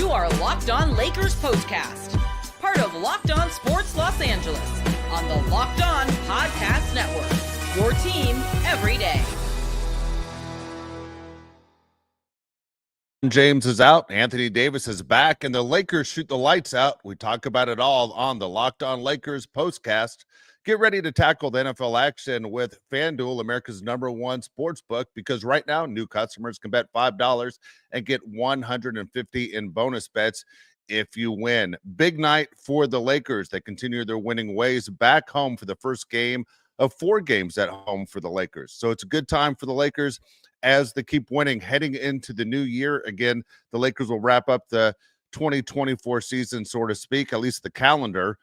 You are Locked On Lakers POSTCAST, part of Locked On Sports Los Angeles, on the Locked On Podcast Network, your team every day. James is out, Anthony Davis is back, and the Lakers shoot the lights out. We talk about it all on the Locked On Lakers POSTCAST. Get ready to tackle the NFL action with FanDuel, America's #1 sports book, because right now new customers can bet $5 and get $150 in bonus bets if you win. Big night for the Lakers. They continue their winning ways back home for the first game of 4 games at home for the Lakers. So it's a good time for the Lakers as they keep winning heading into the new year. Again, the Lakers will wrap up the 2024 season, so to speak, at least the calendar,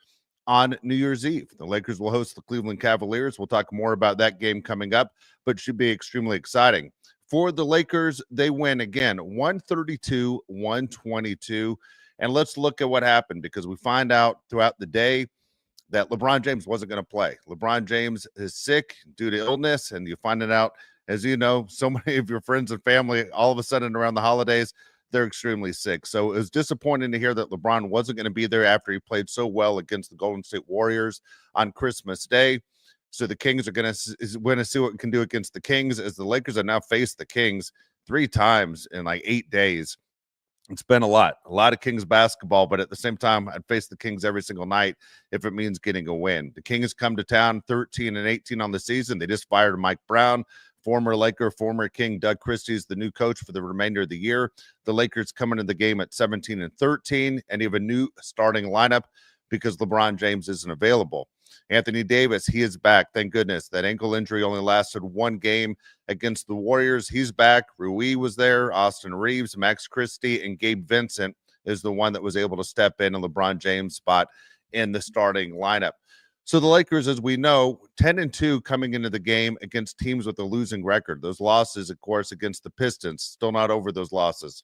on New Year's Eve. The Lakers will host the Cleveland Cavaliers. We'll talk more about that game coming up, but should be extremely exciting. For the Lakers, they win again, 132-122. And let's look at what happened, because we find out throughout the day that LeBron James wasn't going to play. LeBron James is sick due to illness, and you find it out, as you know, so many of your friends and family, all of a sudden around the holidays, they're extremely sick. So it was disappointing to hear that LeBron wasn't going to be there after he played so well against the Golden State Warriors on Christmas Day. So the Kings are going to see what we can do against the Kings, as the Lakers have now faced the Kings 3 times in like 8 days. It's been a lot of Kings basketball, but at the same time, I'd face the Kings every single night if it means getting a win. The Kings come to town 13-18 on the season. They just fired Mike Brown. Former Laker, former King Doug Christie is the new coach for the remainder of the year. The Lakers come into the game at 17-13, and you have a new starting lineup because LeBron James isn't available. Anthony Davis, he is back. Thank goodness. That ankle injury only lasted 1 game against the Warriors. He's back. Rui was there. Austin Reeves, Max Christie, and Gabe Vincent is the one that was able to step in LeBron James' spot in the starting lineup. So the Lakers, as we know, 10-2 coming into the game against teams with a losing record. Those losses, of course, against the Pistons, still not over those losses.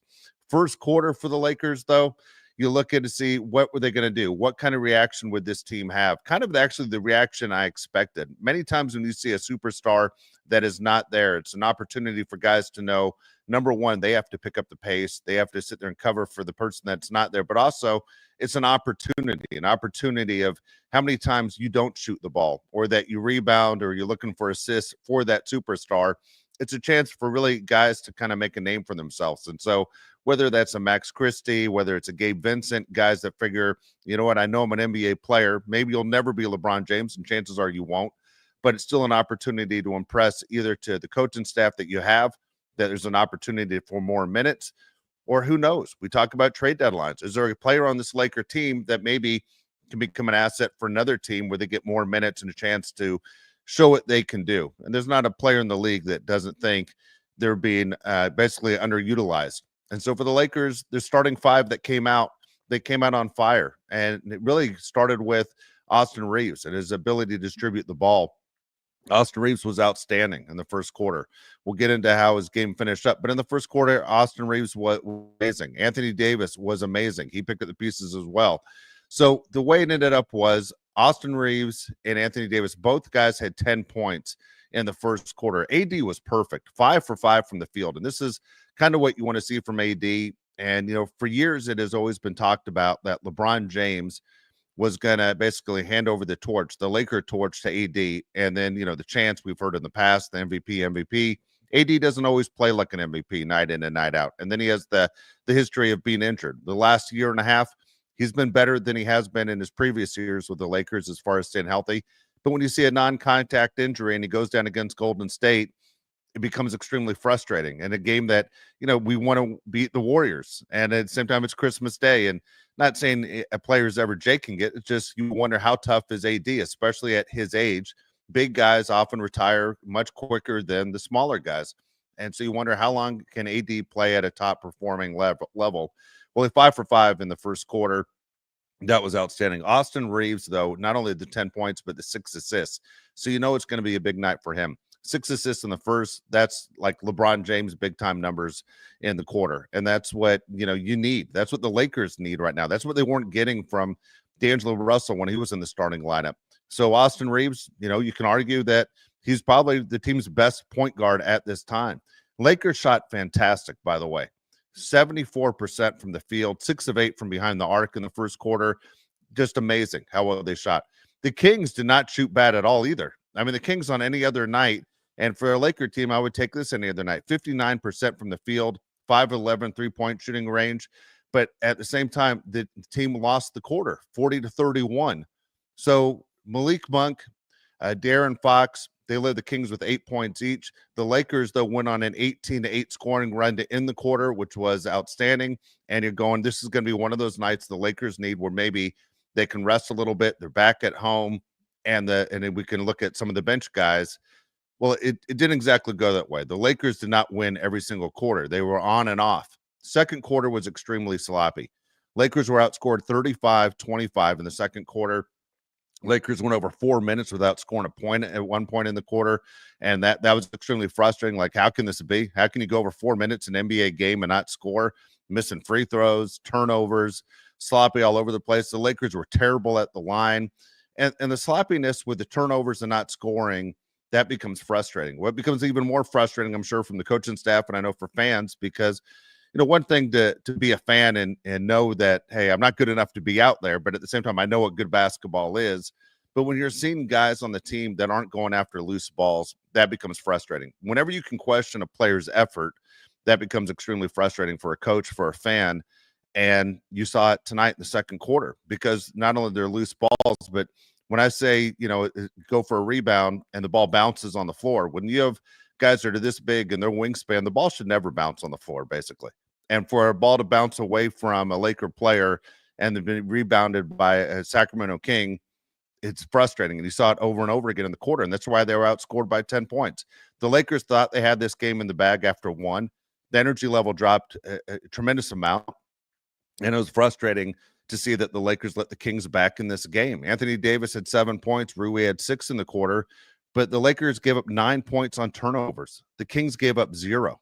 First quarter for the Lakers, though, you look at to see what were they going to do? What kind of reaction would this team have? Kind of actually the reaction I expected. Many times when you see a superstar that is not there, it's an opportunity for guys to know, number one, they have to pick up the pace. They have to sit there and cover for the person that's not there. But also, it's an opportunity of how many times you don't shoot the ball, or that you rebound, or you're looking for assists for that superstar. It's a chance for really guys to kind of make a name for themselves. And so whether that's a Max Christie, whether it's a Gabe Vincent, guys that figure, you know what, I know I'm an NBA player. Maybe you'll never be LeBron James, and chances are you won't. But it's still an opportunity to impress either to the coaching staff that you have, that there's an opportunity for more minutes, or who knows? We talk about trade deadlines. Is there a player on this Laker team that maybe can become an asset for another team where they get more minutes and a chance to show what they can do? And there's not a player in the league that doesn't think they're being basically underutilized. And so for the Lakers, their starting 5 that came out, they came out on fire. And it really started with Austin Reeves and his ability to distribute the ball. Austin Reeves was outstanding in the first quarter. We'll get into how his game finished up. But in the first quarter, Austin Reeves was amazing. Anthony Davis was amazing. He picked up the pieces as well. So the way it ended up was Austin Reeves and Anthony Davis, both guys had 10 points in the first quarter. AD was perfect, 5 for 5 from the field. And this is kind of what you want to see from AD. And, you know, for years, it has always been talked about that LeBron James was going to basically hand over the torch, the Laker torch, to AD. And then, you know, the chance we've heard in the past, the MVP. AD doesn't always play like an MVP night in and night out. And then he has the history of being injured. The last year and a half, he's been better than he has been in his previous years with the Lakers as far as staying healthy. But when you see a non-contact injury and he goes down against Golden State, it becomes extremely frustrating. And a game that, you know, we want to beat the Warriors. And at the same time, it's Christmas Day. And not saying a player's ever Jake can get. It's just you wonder how tough is AD, especially at his age. Big guys often retire much quicker than the smaller guys. And so you wonder how long can AD play at a top performing level. Well, he 5 for 5 in the first quarter. That was outstanding. Austin Reeves, though, not only the 10 points, but the 6 assists. So you know it's going to be a big night for him. 6 assists in the first, that's like LeBron James big-time numbers in the quarter. And that's what, you know, you need. That's what the Lakers need right now. That's what they weren't getting from D'Angelo Russell when he was in the starting lineup. So Austin Reeves, you know, you can argue that he's probably the team's best point guard at this time. Lakers shot fantastic, by the way. 74% from the field, 6 of 8 from behind the arc in the first quarter. Just amazing how well they shot. The Kings did not shoot bad at all either. I mean, the Kings on any other night, and for a Laker team, I would take this any other night, 59% from the field, 5-11 3-point shooting range. But at the same time, the team lost the quarter, 40-31. So Malik Monk, De'Aaron Fox, they led the Kings with 8 points each. The Lakers, though, went on an 18-8 scoring run to end the quarter, which was outstanding. And you're going, this is going to be one of those nights the Lakers need where maybe they can rest a little bit. They're back at home, and then we can look at some of the bench guys. Well, it didn't exactly go that way. The Lakers did not win every single quarter. They were on and off. Second quarter was extremely sloppy. Lakers were outscored 35-25 in the second quarter. Lakers went over 4 minutes without scoring a point at one point in the quarter, and that was extremely frustrating. Like, how can this be? How can you go over 4 minutes in an NBA game and not score? Missing free throws, turnovers, sloppy all over the place. The Lakers were terrible at the line, and the sloppiness with the turnovers and not scoring, that becomes frustrating. What becomes even more frustrating, I'm sure, from the coaching staff, and I know for fans, because one thing to be a fan and know that, hey, I'm not good enough to be out there, but at the same time, I know what good basketball is. But when you're seeing guys on the team that aren't going after loose balls, that becomes frustrating. Whenever you can question a player's effort, that becomes extremely frustrating for a coach, for a fan. And you saw it tonight in the second quarter, because not only they're loose balls, but when I say, go for a rebound and the ball bounces on the floor, when you have guys that are this big and their wingspan, the ball should never bounce on the floor, basically. And for a ball to bounce away from a Laker player and then be rebounded by a Sacramento King, it's frustrating. And you saw it over and over again in the quarter, and that's why they were outscored by 10 points. The Lakers thought they had this game in the bag after one. The energy level dropped a tremendous amount, and it was frustrating to see that the Lakers let the Kings back in this game. Anthony Davis had 7 points. Rui had 6 in the quarter. But the Lakers gave up 9 points on turnovers. The Kings gave up 0.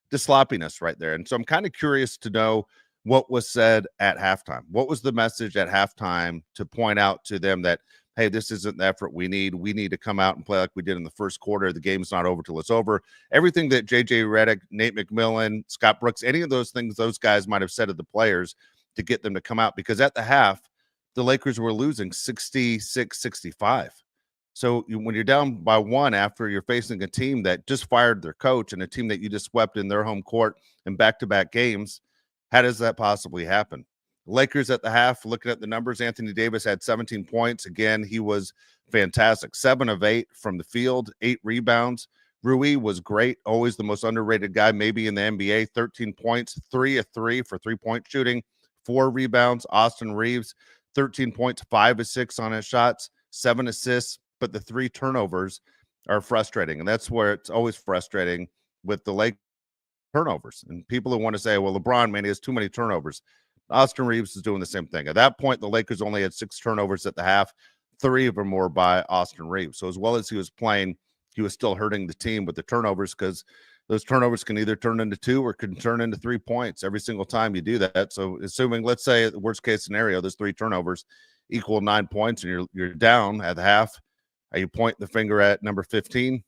The sloppiness right there. And so I'm kind of curious to know what was said at halftime. What was the message at halftime to point out to them that, hey, this isn't the effort we need. We need to come out and play like we did in the first quarter. The game's not over till it's over. Everything that J.J. Redick, Nate McMillan, Scott Brooks, any of those things those guys might have said to the players to get them to come out. Because at the half, the Lakers were losing 66-65. So when you're down by 1 after you're facing a team that just fired their coach and a team that you just swept in their home court in back-to-back games, how does that possibly happen? Lakers at the half, looking at the numbers, Anthony Davis had 17 points. Again, he was fantastic. 7 of 8 from the field, 8 rebounds. Rui was great, always the most underrated guy maybe in the NBA, 13 points, 3 of 3 for 3-point shooting, 4 rebounds. Austin Reeves, 13 points, 5 of 6 on his shots, 7 assists. But the 3 turnovers are frustrating. And that's where it's always frustrating with the Lake turnovers. And people who want to say, well, LeBron, man, he has too many turnovers. Austin Reeves is doing the same thing. At that point, the Lakers only had 6 turnovers at the half. 3 of them were by Austin Reeves. So as well as he was playing, he was still hurting the team with the turnovers, because those turnovers can either turn into 2 or can turn into 3 points every single time you do that. So assuming, let's say, the worst case scenario, those 3 turnovers equal 9 points and you're down at the half, are you pointing the finger at number 15?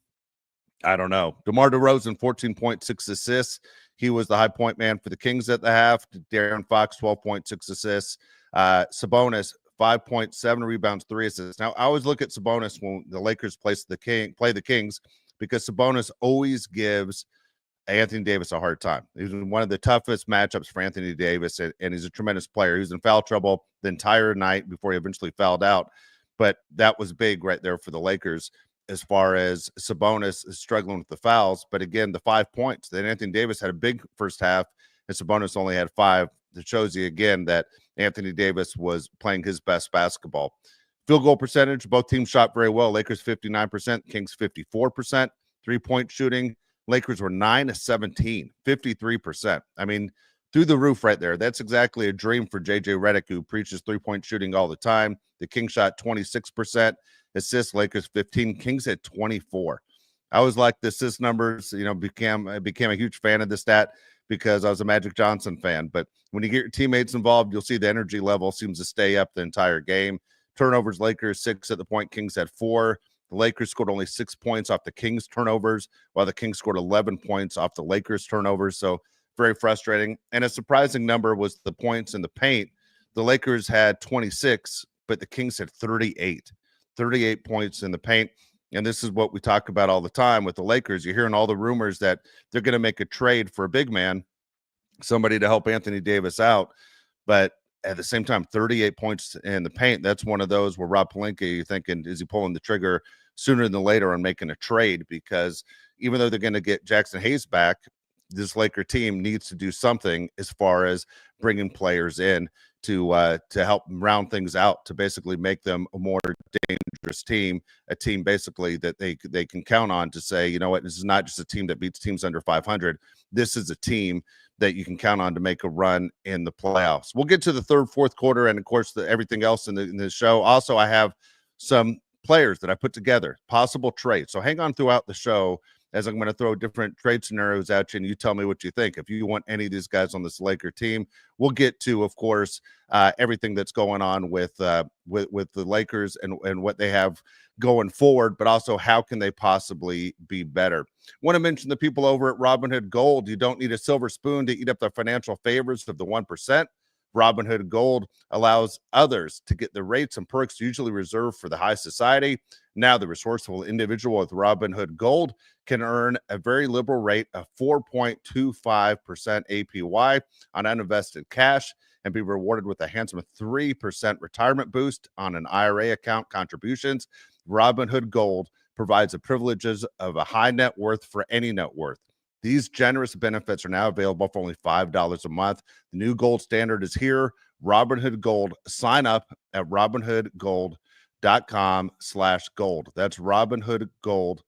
I don't know. DeMar DeRozan, 14.6 assists. He was the high point man for the Kings at the half. De'Aaron Fox, 12.6 assists. Sabonis, 5.7 rebounds, 3 assists. Now, I always look at Sabonis when the Lakers play the Kings, because Sabonis always gives Anthony Davis a hard time. He was one of the toughest matchups for Anthony Davis, and he's a tremendous player. He was in foul trouble the entire night before he eventually fouled out. But that was big right there for the Lakers as far as Sabonis is struggling with the fouls. But again, the 5 points that Anthony Davis had a big first half, and Sabonis only had 5. That shows you again that Anthony Davis was playing his best basketball. Field goal percentage, both teams shot very well. Lakers 59%, Kings 54%. 3-point shooting, Lakers were 9 of 17, 53%. I mean, through the roof right there. That's exactly a dream for J.J. Redick, who preaches 3-point shooting all the time. The Kings shot 26%. Assists, Lakers 15. Kings had 24. I was like the assist numbers, became a huge fan of the stat because I was a Magic Johnson fan. But when you get your teammates involved, you'll see the energy level seems to stay up the entire game. Turnovers, Lakers 6 at the point. Kings had 4. The Lakers scored only 6 points off the Kings turnovers, while the Kings scored 11 points off the Lakers turnovers. So very frustrating. And a surprising number was the points in the paint. The Lakers had 26, but the Kings had 38 points in the paint. And this is what we talk about all the time with the Lakers. You're hearing all the rumors that they're going to make a trade for a big man, somebody to help Anthony Davis out. But at the same time, 38 points in the paint, that's one of those where Rob Pelinka, you're thinking, is he pulling the trigger sooner than later on making a trade? Because even though they're going to get Jackson Hayes back, this Laker team needs to do something as far as bringing players in to help round things out, to basically make them a more dangerous team, a team basically that they can count on to say, you know what, this is not just a team that beats teams under 500. This is a team that you can count on to make a run in the playoffs. We'll get to the third, fourth quarter, and of course everything else in the show. Also, I have some players that I put together, possible trades. So hang on throughout the show as I'm going to throw different trade scenarios at you, and you tell me what you think. If you want any of these guys on this Laker team, we'll get to, of course, everything that's going on with the Lakers and what they have going forward, but also how can they possibly be better. Want to mention the people over at Robinhood Gold. You don't need a silver spoon to eat up the financial favors of the 1%. Robinhood Gold allows others to get the rates and perks usually reserved for the high society. Now, the resourceful individual with Robinhood Gold can earn a very liberal rate of 4.25% APY on uninvested cash and be rewarded with a handsome 3% retirement boost on an IRA account contributions. Robinhood Gold provides the privileges of a high net worth for any net worth. These generous benefits are now available for only $5 a month. The new gold standard is here. Robinhood Gold. Sign up at robinhoodgold.com/gold. That's Robinhood Gold.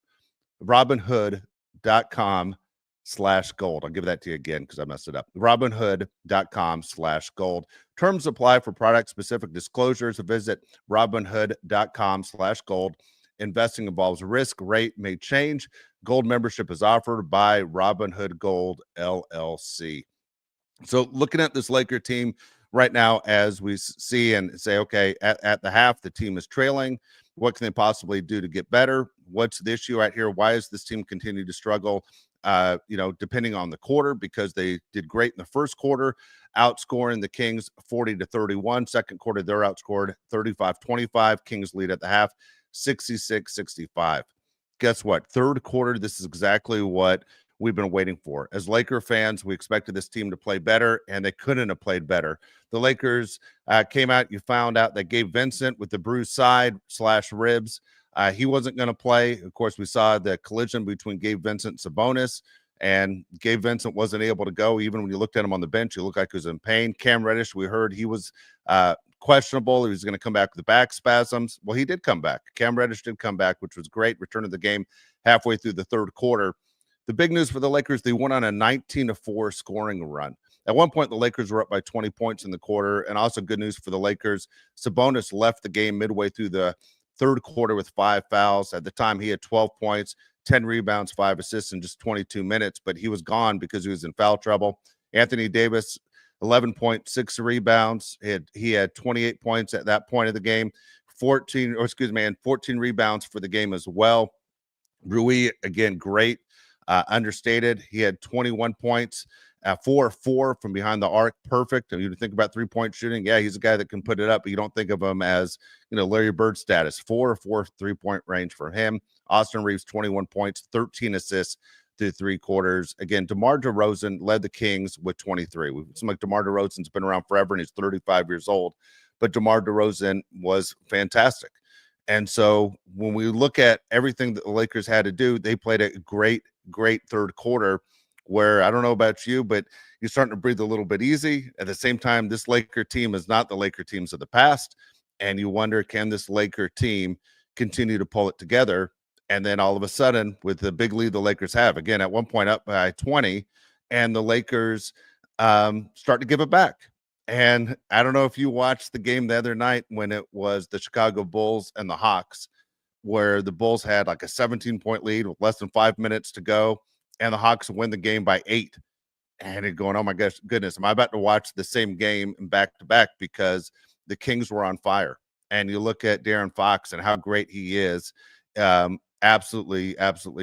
Robinhood.com/gold. I'll give that to you again because I messed it up. Robinhood.com/gold. Terms apply for product specific disclosures. Visit Robinhood.com/gold. Investing involves risk. Rate may change. Gold membership is offered by Robinhood Gold LLC. So looking at this Laker team right now, as we see and say, okay, at the half, the team is trailing. What can they possibly do to get better? What's the issue right here? Why does this team continue to struggle? Depending on the quarter, because they did great in the first quarter, outscoring the Kings 40-31. Second quarter, they're outscored 35-25. Kings lead at the half 66-65. Guess what? Third quarter, this is exactly what we've been waiting for. As Laker fans, we expected this team to play better, and they couldn't have played better. The Lakers came out. You found out that Gabe Vincent with the bruised side / ribs, he wasn't going to play. Of course, we saw the collision between Gabe Vincent and Sabonis, and Gabe Vincent wasn't able to go. Even when you looked at him on the bench, he looked like he was in pain. Cam Reddish, we heard he was questionable. He was going to come back with the back spasms. Well, he did come back. Cam Reddish did come back, which was great. Return of the game halfway through the third quarter. The big news for the Lakers, they went on a 19-4 scoring run. At one point, the Lakers were up by 20 points in the quarter, and also good news for the Lakers. Sabonis left the game midway through the third quarter with 5 fouls. At the time, he had 12 points, 10 rebounds, 5 assists in just 22 minutes, but he was gone because he was in foul trouble. Anthony Davis, 11.6 rebounds. He had 28 points at that point of the game, 14 rebounds for the game as well. Rui, again, great, understated. He had 21 points, 4-4 from behind the arc, perfect. And you think about 3-point shooting, yeah, he's a guy that can put it up, but you don't think of him as, Larry Bird status. 4-4 3-point range for him. Austin Reeves, 21 points, 13 assists through 3 quarters. Again, DeMar DeRozan led the Kings with 23. It seems like DeMar DeRozan's been around forever, and he's 35 years old. But DeMar DeRozan was fantastic. And so when we look at everything that the Lakers had to do, they played a great third quarter where, I don't know about you, but you're starting to breathe a little bit easy. At the same time, this Laker team is not the Laker teams of the past. And you wonder, can this Laker team continue to pull it together? And then all of a sudden, with the big lead the Lakers have, again, at one point up by 20, and the Lakers start to give it back. And I don't know if you watched the game the other night when it was the Chicago Bulls and the Hawks, where the Bulls had like a 17-point lead with less than 5 minutes to go, and the Hawks win the game by 8. And it going, oh my goodness, am I about to watch the same game back to back? Because the Kings were on fire. And you look at De'Aaron Fox and how great he is. Absolutely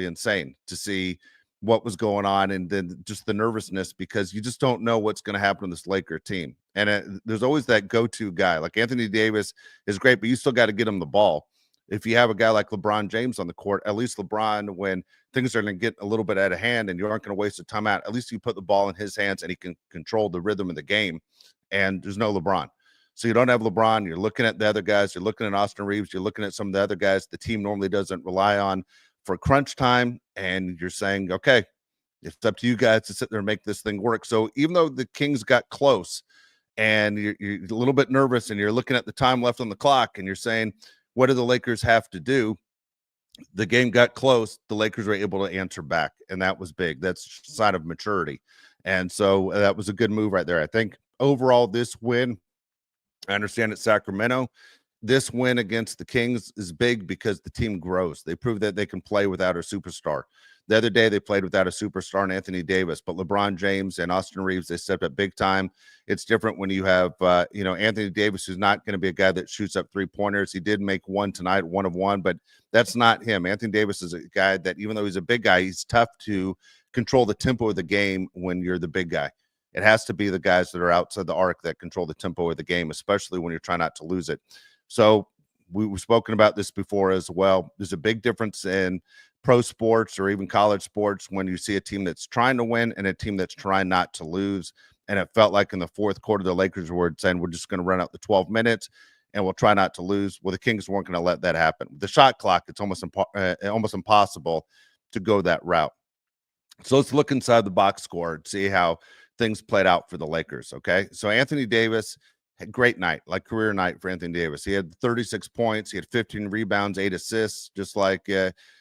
insane to see what was going on, and then just the nervousness because you just don't know what's going to happen to this Laker team. And there's always that go-to guy. Like Anthony Davis is great, but you still got to get him the ball. If you have a guy like LeBron James on the court, at least LeBron, when things are going to get a little bit out of hand and you aren't going to waste a timeout, at least you put the ball in his hands and he can control the rhythm of the game. And there's no LeBron. So you don't have LeBron. You're looking at the other guys. You're looking at Austin Reeves. You're looking at some of the other guys the team normally doesn't rely on for crunch time. And you're saying, okay, it's up to you guys to sit there and make this thing work. So even though the Kings got close and you're a little bit nervous and you're looking at the time left on the clock and you're saying, what do the Lakers have to do? The game got close. The Lakers were able to answer back, and that was big. That's a sign of maturity. And so that was a good move right there. I think overall this win, I understand it's Sacramento. This win against the Kings is big because the team grows. They prove that they can play without a superstar. The other day they played without a superstar in Anthony Davis, but LeBron James and Austin Reeves, they stepped up big time. It's different when you have, Anthony Davis, who's not going to be a guy that shoots up three-pointers. He did make one tonight, 1 of 1, but that's not him. Anthony Davis is a guy that, even though he's a big guy, he's tough to control the tempo of the game when you're the big guy. It has to be the guys that are outside the arc that control the tempo of the game, especially when you're trying not to lose it. So we've spoken about this before as well. There's a big difference in pro sports or even college sports when you see a team that's trying to win and a team that's trying not to lose. And it felt like in the fourth quarter, the Lakers were saying, we're just going to run out the 12 minutes and we'll try not to lose. Well, the Kings weren't going to let that happen. The shot clock, it's almost impossible to go that route. So let's look inside the box score and see how things played out for the Lakers. Okay. So Anthony Davis had a great night, like career night for Anthony Davis. He had 36 points. He had 15 rebounds, 8 assists, just like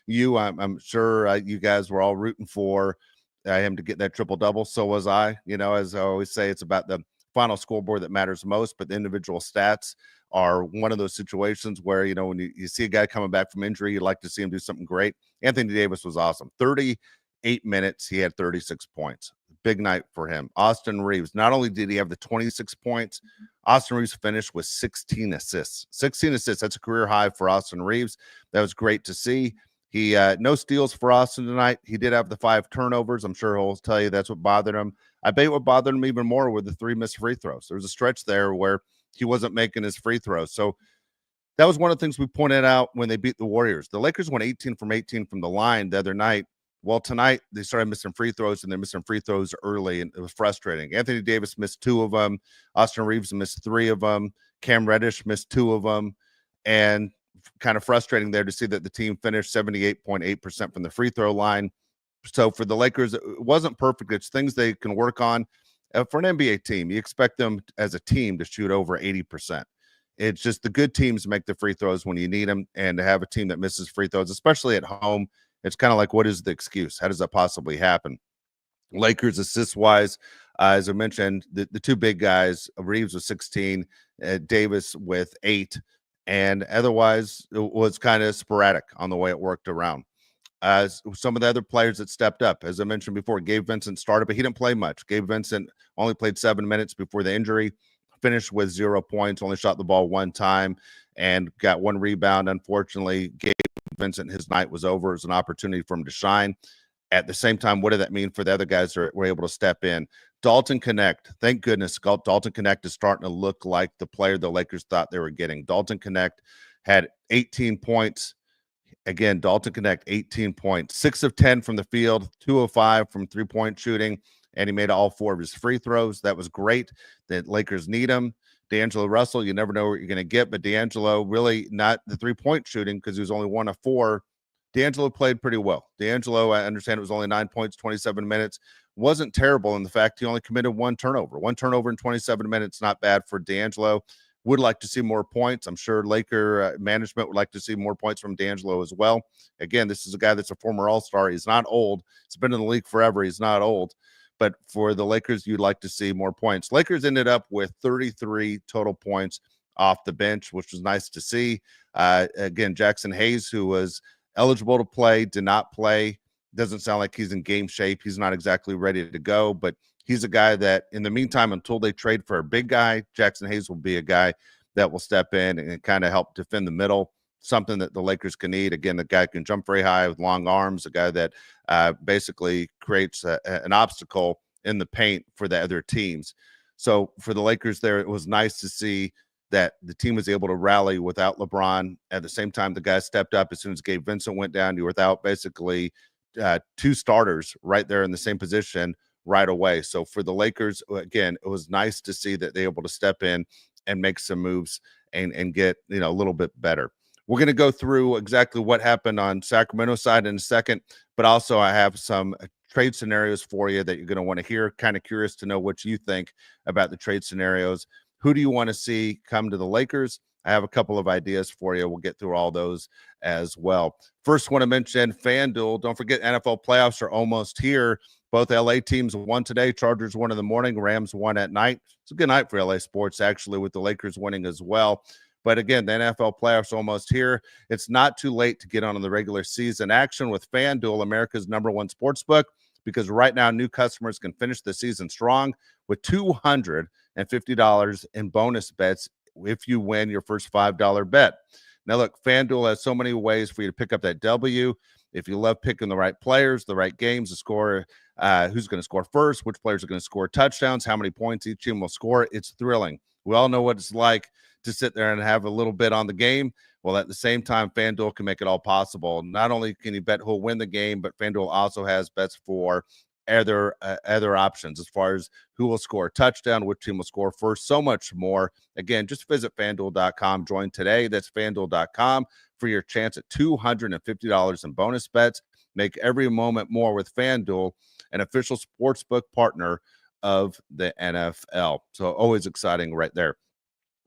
you. I'm sure you guys were all rooting for him to get that triple-double. So was I. As I always say, it's about the final scoreboard that matters most, but the individual stats are one of those situations where, when you see a guy coming back from injury, you'd like to see him do something great. Anthony Davis was awesome. 38 minutes, he had 36 points. Big night for him. Austin Reeves, not only did he have the 26 points, Austin Reeves finished with 16 assists. 16 assists, that's a career high for Austin Reeves. That was great to see. He no steals for Austin tonight. He did have the 5 turnovers. I'm sure he'll tell you that's what bothered him. I bet what bothered him even more were the 3 missed free throws. There was a stretch there where he wasn't making his free throws. So that was one of the things we pointed out when they beat the Warriors. The Lakers went 18 from 18 from the line the other night. Well, tonight they started missing free throws, and they're missing free throws early, and it was frustrating. Anthony Davis missed 2 of them. Austin Reeves missed 3 of them. Cam Reddish missed 2 of them. And kind of frustrating there to see that the team finished 78.8% from the free throw line. So for the Lakers, it wasn't perfect. It's things they can work on. For an NBA team, you expect them as a team to shoot over 80%. It's just the good teams make the free throws when you need them, and to have a team that misses free throws, especially at home, it's kind of like, what is the excuse? How does that possibly happen? Lakers assist-wise, as I mentioned, the 2 big guys, Reeves with 16, Davis with 8, and otherwise it was kind of sporadic on the way it worked around. Some of the other players that stepped up, as I mentioned before, Gabe Vincent started, but he didn't play much. Gabe Vincent only played 7 minutes before the injury, finished with 0 points, only shot the ball 1 time, and got 1 rebound. Unfortunately, Gabe Vincent, his night was over. It was an opportunity for him to shine. At the same time, what did that mean for the other guys that were able to step in? Dalton Knecht, thank goodness, Dalton Knecht is starting to look like the player the Lakers thought they were getting. Dalton Knecht had 18 points. Again, Dalton Knecht, 18 points, 6 of 10 from the field, 2 of 5 from three-point shooting, and he made all 4 of his free throws. That was great. The Lakers need him. D'Angelo Russell, you never know what you're going to get, but D'Angelo really not the three-point shooting because he was only 1 of 4. D'Angelo played pretty well. D'Angelo, I understand it was only 9 points, 27 minutes. Wasn't terrible in the fact he only committed 1 turnover. 1 turnover in 27 minutes, not bad for D'Angelo. Would like to see more points. I'm sure Laker management would like to see more points from D'Angelo as well. Again, this is a guy that's a former All-Star. He's not old. He's been in the league forever. He's not old. But for the Lakers, you'd like to see more points. Lakers ended up with 33 total points off the bench, which was nice to see. Again, Jackson Hayes, who was eligible to play, did not play. Doesn't sound like he's in game shape. He's not exactly ready to go, but he's a guy that in the meantime, until they trade for a big guy, Jackson Hayes will be a guy that will step in and kind of help defend the middle. something that the Lakers can need. Again, the guy can jump very high with long arms, a guy that basically creates an obstacle in the paint for the other teams. So for the Lakers there, it was nice to see that the team was able to rally without LeBron. At the same time, the guys stepped up as soon as Gabe Vincent went down. You were without basically two starters right there in the same position right away. So for the Lakers, again, it was nice to see that they were able to step in and make some moves and get, a little bit better. We're going to go through exactly what happened on Sacramento side in a second, but also I have some trade scenarios for you that you're going to want to hear. Kind of curious to know what you think about the trade scenarios. Who do you want to see come to the Lakers? I have a couple of ideas for you. We'll get through all those as well. First, want to mention FanDuel. Don't forget, NFL playoffs are almost here. Both LA teams won today. Chargers won in the morning. Rams won at night. It's a good night for LA sports, actually, with the Lakers winning as well. But again, the NFL playoffs are almost here. It's not too late to get on the regular season action with FanDuel, America's #1 sportsbook, because right now new customers can finish the season strong with $250 in bonus bets if you win your first $5 bet. Now, look, FanDuel has so many ways for you to pick up that W. If you love picking the right players, the right games, the score, who's going to score first, which players are going to score touchdowns, how many points each team will score, it's thrilling. We all know what it's like to sit there and have a little bit on the game. Well, at the same time, FanDuel can make it all possible. Not only can you bet who'll win the game, but FanDuel also has bets for other options as far as who will score a touchdown, which team will score first, so much more. Again, just visit FanDuel.com. Join today. That's FanDuel.com for your chance at $250 in bonus bets. Make every moment more with FanDuel, an official sportsbook partner of the NFL. So always exciting right there.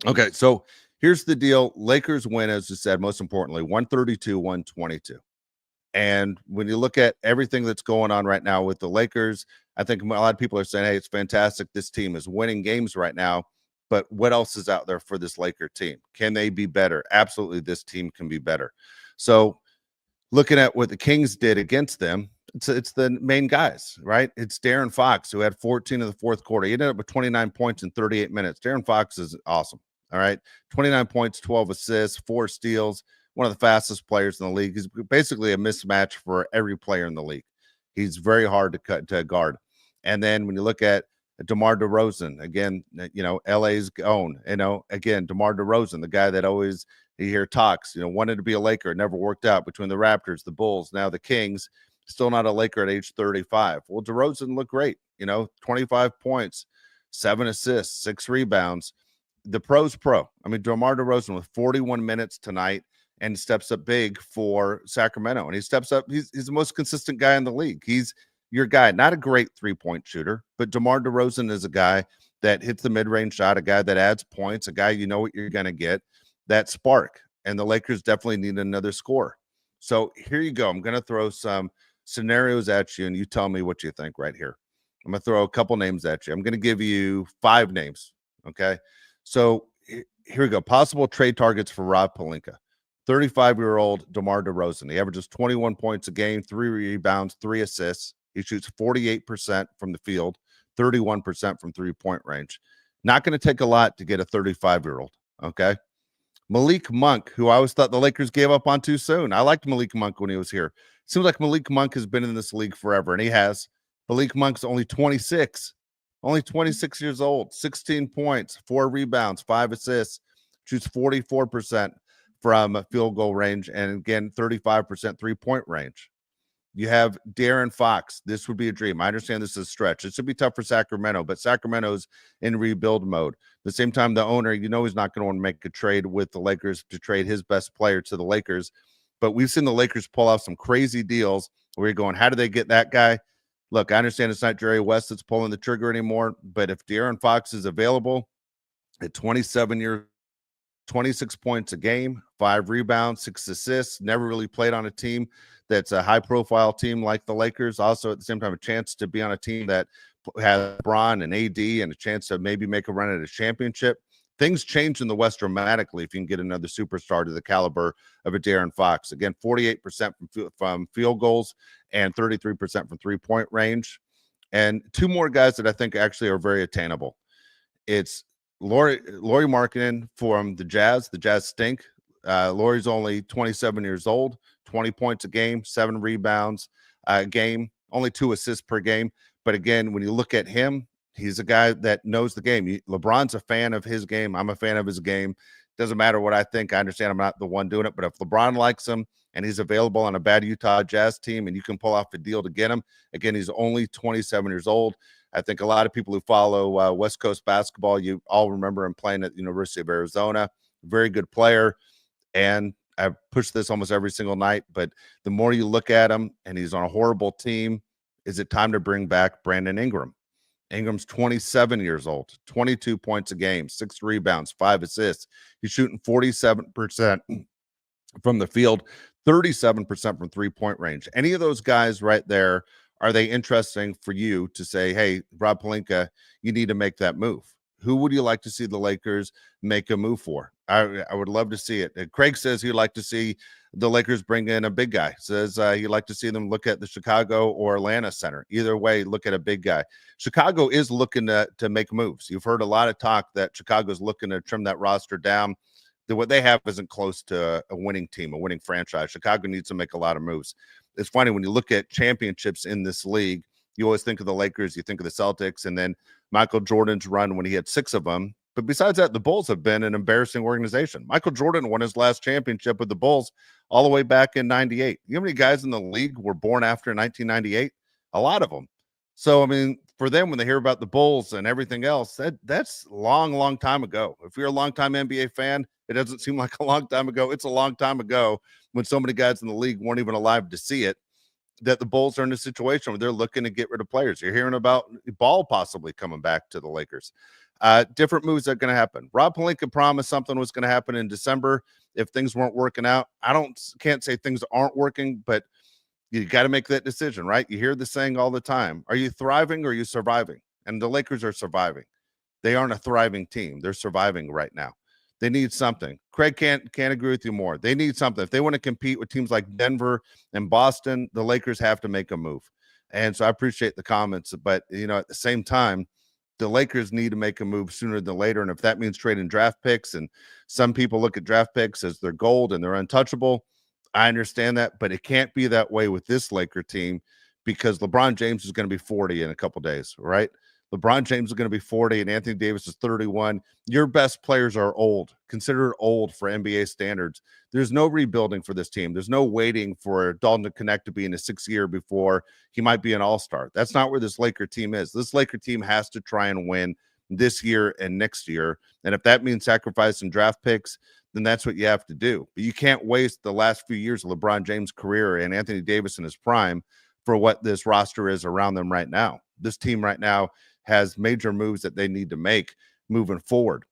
Okay, so here's the deal. Lakers win, as you said, most importantly, 132-122. And when you look at everything that's going on right now with the Lakers, I think a lot of people are saying, hey, it's fantastic. This team is winning games right now. But what else is out there for this Laker team? Can they be better? Absolutely, this team can be better. So looking at what the Kings did against them, it's the main guys, right? It's De'Aaron Fox, who had 14 in the fourth quarter. He ended up with 29 points in 38 minutes. De'Aaron Fox is awesome, all right? 29 points, 12 assists, 4 steals, one of the fastest players in the league. He's basically a mismatch for every player in the league. He's very hard to guard. And then when you look at DeMar DeRozan, again, LA's own, again, DeMar DeRozan, the guy that always you hear talks, wanted to be a Laker, never worked out between the Raptors, the Bulls, now the Kings, still not a Laker at age 35. Well, DeRozan looked great, 25 points, 7 assists, 6 rebounds. The pro's pro. I mean, DeMar DeRozan with 41 minutes tonight and steps up big for Sacramento. And he steps up. He's the most consistent guy in the league. He's your guy, not a great three-point shooter, but DeMar DeRozan is a guy that hits the mid-range shot, a guy that adds points, a guy you know what you're going to get, that spark. And the Lakers definitely need another score. So here you go. I'm going to throw some scenarios at you, and you tell me what you think right here. I'm going to throw a couple names at you. I'm going to give you 5 names, okay? So here we go. Possible trade targets for Rob Pelinka. 35-year-old DeMar DeRozan. He averages 21 points a game, 3 rebounds, 3 assists. He shoots 48% from the field, 31% from three-point range. Not going to take a lot to get a 35-year-old, okay? Malik Monk, who I always thought the Lakers gave up on too soon. I liked Malik Monk when he was here. Seems like Malik Monk has been in this league forever, and he has. Malik Monk's only 26 years old, 16 points, 4 rebounds, 5 assists, shoots 44% from field goal range, and again, 35% three-point range. You have De'Aaron Fox. This would be a dream. I understand this is a stretch. It should be tough for Sacramento, but Sacramento's in rebuild mode. At the same time, the owner, he's not going to want to make a trade with the Lakers to trade his best player to the Lakers. But we've seen the Lakers pull off some crazy deals where you're going, how do they get that guy? Look, I understand it's not Jerry West that's pulling the trigger anymore, but if De'Aaron Fox is available at 27 years, 26 points a game, 5 rebounds, 6 assists, never really played on a team that's a high-profile team like the Lakers. Also, at the same time, a chance to be on a team that has LeBron and AD and a chance to maybe make a run at a championship. Things change in the West dramatically if you can get another superstar to the caliber of a De'Aaron Fox. Again, 48% from field goals and 33% from three-point range. And 2 more guys that I think actually are very attainable. It's Lauri Markkanen from the Jazz. The Jazz stink. Lauri's only 27 years old, 20 points a game, 7 rebounds a game, only 2 assists per game. But again, when you look at him, he's a guy that knows the game. LeBron's a fan of his game. I'm a fan of his game. Doesn't matter what I think. I understand I'm not the one doing it, but if LeBron likes him and he's available on a bad Utah Jazz team and you can pull off a deal to get him, again, he's only 27 years old. I think a lot of people who follow West Coast basketball, you all remember him playing at the University of Arizona. Very good player. And I push this almost every single night, but the more you look at him and he's on a horrible team, is it time to bring back Brandon Ingram? Ingram's 27 years old, 22 points a game, 6 rebounds, 5 assists. He's shooting 47% from the field, 37% from three-point range. Any of those guys right there, are they interesting for you to say, hey, Rob Pelinka, you need to make that move? Who would you like to see the Lakers make a move for? I would love to see it. Craig says he'd like to see the Lakers bring in a big guy. Says he'd like to see them look at the Chicago or Atlanta center. Either way, look at a big guy. Chicago is looking to make moves. You've heard a lot of talk that Chicago's looking to trim that roster down. What they have isn't close to a winning team, a winning franchise. Chicago needs to make a lot of moves. It's funny when you look at championships in this league, you always think of the Lakers, you think of the Celtics, and then Michael Jordan's run when he had 6 of them. But besides that, the Bulls have been an embarrassing organization. Michael Jordan won his last championship with the Bulls all the way back in 98. You know how many guys in the league were born after 1998? A lot of them. So, I mean, for them, when they hear about the Bulls and everything else, that's long time ago. If you're a longtime NBA fan, it doesn't seem like a long time ago. It's a long time ago when so many guys in the league weren't even alive to see it, that the Bulls are in a situation where they're looking to get rid of players. You're hearing about Ball possibly coming back to the Lakers. Different moves are going to happen. Rob Pelinka promised something was going to happen in December if things weren't working out. Can't say things aren't working, but you got to make that decision, right? You hear the saying all the time. Are you thriving or are you surviving? And the Lakers are surviving. They aren't a thriving team. They're surviving right now. They need something. Craig can't agree with you more. They need something. If they want to compete with teams like Denver and Boston, the Lakers have to make a move. And so I appreciate the comments, but at the same time, the Lakers need to make a move sooner than later. And if that means trading draft picks, and some people look at draft picks as their gold and they're untouchable, I understand that, but it can't be that way with this Laker team because LeBron James is going to be 40 in a couple days, right? LeBron James is going to be 40 and Anthony Davis is 31. Your best players are old, considered old for NBA standards. There's no rebuilding for this team. There's no waiting for Dalton to Knecht to be in his 6th year before he might be an all-star. That's not where this Laker team is. This Laker team has to try and win this year and next year. And if that means sacrificing draft picks, then that's what you have to do. But you can't waste the last few years of LeBron James' career and Anthony Davis in his prime for what this roster is around them right now. This team right now has major moves that they need to make moving forward.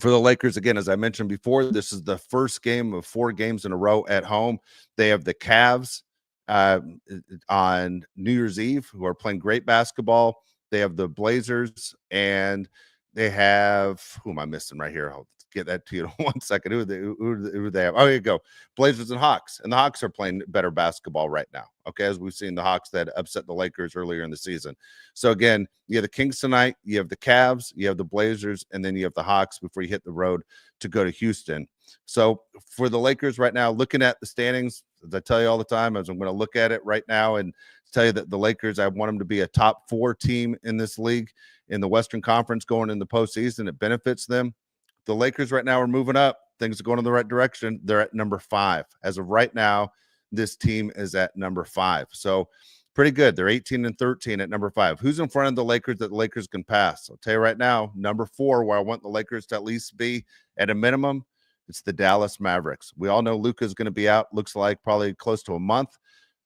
For the Lakers, again, as I mentioned before, this is the first game of 4 games in a row at home. They have the Cavs on New Year's Eve, who are playing great basketball. They have the Blazers, and they have, who am I missing right here? I'll get that to you in 1 second. Who do they have? Oh, here you go. Blazers and Hawks. And the Hawks are playing better basketball right now. Okay, as we've seen the Hawks that upset the Lakers earlier in the season. So again, you have the Kings tonight, you have the Cavs, you have the Blazers, and then you have the Hawks before you hit the road to go to Houston. So for the Lakers right now, looking at the standings, as I tell you all the time, as I'm going to look at it right now and tell you that the Lakers, I want them to be a top 4 team in this league in the Western Conference going in the postseason. It benefits them. The Lakers right now are moving up. Things are going in the right direction. They're at number 5. As of right now, this team is at number 5. So pretty good. They're 18-13 at number 5. Who's in front of the Lakers that the Lakers can pass? I'll tell you right now, number 4, where I want the Lakers to at least be at a minimum, it's the Dallas Mavericks. We all know Luka's going to be out, looks like probably close to a month.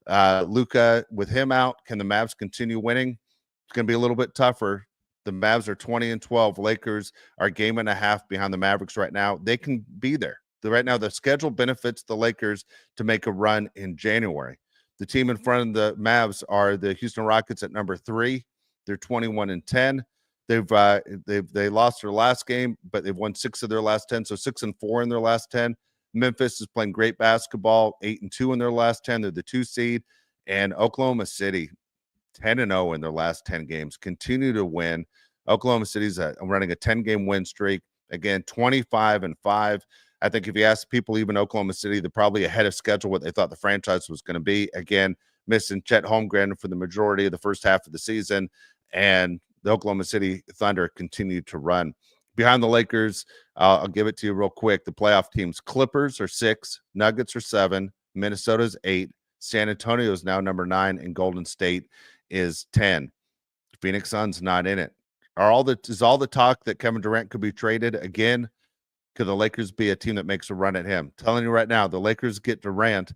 Luka, with him out, can the Mavs continue winning? It's going to be a little bit tougher. The Mavs are 20-12. Lakers are a game and a half behind the Mavericks right now. They can be there. Right now, the schedule benefits the Lakers to make a run in January. The team in front of the Mavs are the Houston Rockets at number 3. They're 21-10. They lost their last game, but they've won 6 of their last 10, so 6-4 in their last 10. Memphis is playing great basketball, 8-2 in their last 10. They're the 2 seed. And Oklahoma City, 10-0 in their last 10 games, continue to win. Oklahoma City's running a 10-game win streak. Again, 25-5. I think if you ask people, even Oklahoma City, they're probably ahead of schedule what they thought the franchise was going to be. Again, missing Chet Holmgren for the majority of the first half of the season, and the Oklahoma City Thunder continued to run. Behind the Lakers, I'll give it to you real quick. The playoff teams: Clippers are 6, Nuggets are 7, Minnesota's 8, San Antonio is now number 9, and Golden State is 10. Phoenix Suns not in it. Is all the talk that Kevin Durant could be traded again? Could the Lakers be a team that makes a run at him? Telling you right now, the Lakers get Durant.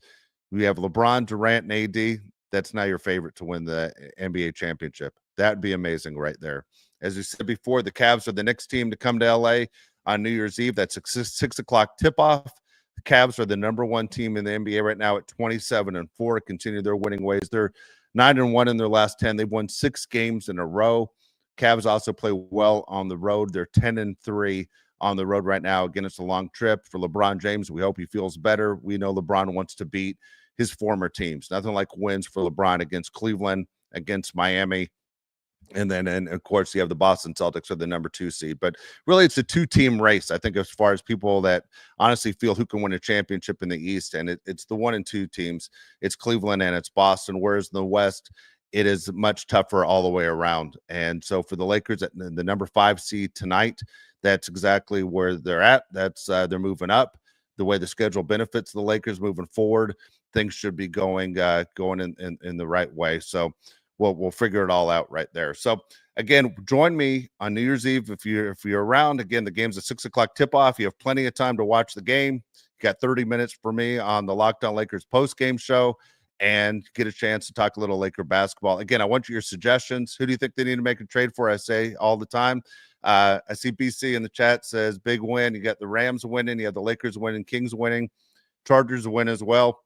We have LeBron, Durant, and AD. That's now your favorite to win the NBA championship. That'd be amazing right there. As we said before, the Cavs are the next team to come to LA on New Year's Eve. That's 6 o'clock tip-off. The Cavs are the number 1 team in the NBA right now at 27-4. Continue their winning ways. They're 9-1 in their last 10. They've won 6 games in a row. Cavs also play well on the road. They're 10-3 on the road right now. Again, it's a long trip for LeBron James. We hope he feels better. We know LeBron wants to beat his former teams. Nothing like wins for LeBron against Cleveland, against Miami. And of course, you have the Boston Celtics are the number 2 seed. But really, it's a 2-team race, I think, as far as people that honestly feel who can win a championship in the East. And it's the 1 and 2 teams. It's Cleveland and it's Boston, whereas in the West, it is much tougher all the way around. And so for the Lakers at the number 5 seed tonight, that's exactly where they're at. That's they're moving up. The way the schedule benefits the Lakers moving forward, things should be going in the right way. So we'll figure it all out right there. So again, join me on New Year's Eve if you're around. Again, the game's a 6 o'clock tip-off. You have plenty of time to watch the game. You got 30 minutes for me on the Locked On Lakers post-game show and get a chance to talk a little Laker basketball. Again, I want your suggestions. Who do you think they need to make a trade for? I say all the time. I see BC in the chat says big win. You got the Rams winning. You have the Lakers winning, Kings winning, Chargers win as well.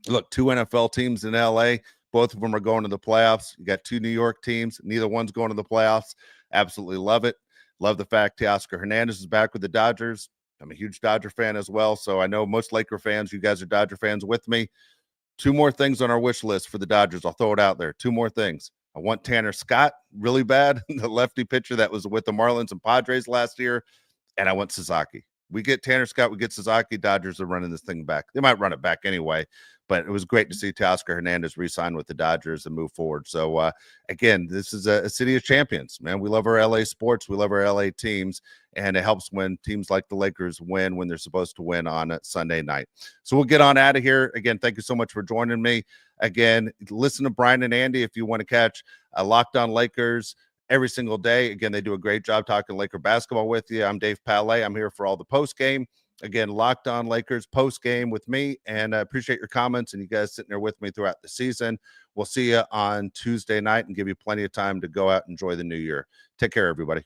Look, 2 NFL teams in LA. Both of them are going to the playoffs. You got 2 New York teams. Neither one's going to the playoffs. Absolutely love it. Love the fact Teoscar Hernandez is back with the Dodgers. I'm a huge Dodger fan as well. So I know most Laker fans, you guys are Dodger fans with me. 2 more things on our wish list for the Dodgers. I'll throw it out there. 2 more things. I want Tanner Scott really bad, the lefty pitcher that was with the Marlins and Padres last year. And I want Sasaki. We get Tanner Scott, we get Sasaki. Dodgers are running this thing back. They might run it back anyway, but it was great to see Teoscar Hernandez re-sign with the Dodgers and move forward. So, again, this is a city of champions, man. We love our LA sports. We love our LA teams, and it helps when teams like the Lakers win when they're supposed to win on a Sunday night. So we'll get on out of here. Again, thank you so much for joining me. Again, listen to Brian and Andy if you want to catch Locked On Lakers every single day. Again, they do a great job talking Laker basketball with you. I'm Dave Palais. I'm here for all the post game. Again, Locked On Lakers post game with me, and I appreciate your comments and you guys sitting there with me throughout the season. We'll see you on Tuesday night and give you plenty of time to go out and enjoy the new year. Take care, everybody.